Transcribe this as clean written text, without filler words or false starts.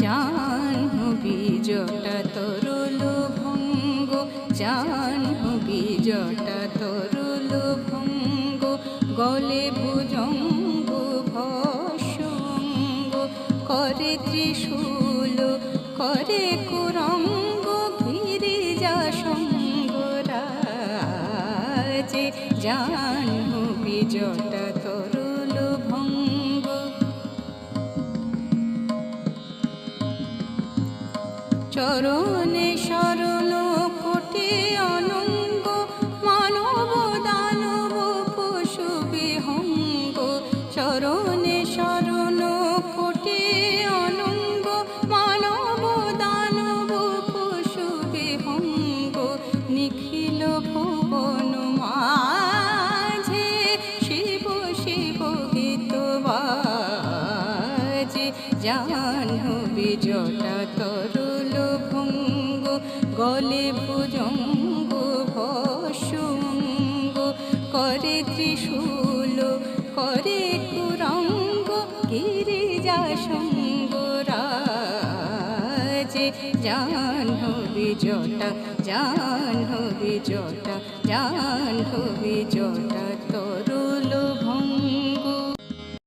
জাহ্নবী জটা তরুল ভঙ্গ, জাহ্নবী জটা তরুল ভঙ্গ, গলে ভুজঙ্গ ভস্যঙ্গ, করে ত্রিশূল করে কুরঙ্গ, গিরিজা সঙ্গরাজে জাহ্নবী জটা তরুল ভঙ্গ। চরণে শরণ কোটি অনঙ্গ, মানব দানব পশু বিহঙ্গ, চরণে শরণ কোটি অনঙ্গ, মানব দানব পশু বিহঙ্গ, নিখিল ভুবন মাঝে শিব শিব গীত বাজে, জাহ্নবী জটা তরুল ভঙ্গ, গলে ভুজঙ্গ ভস্যঙ্গ, করে ত্রিশূল করে কুরঙ্গ, গিরিজা সঙ্গরাজে জাহ্নবী জটা, জাহ্নবী জটা, জাহ্নবী জটা।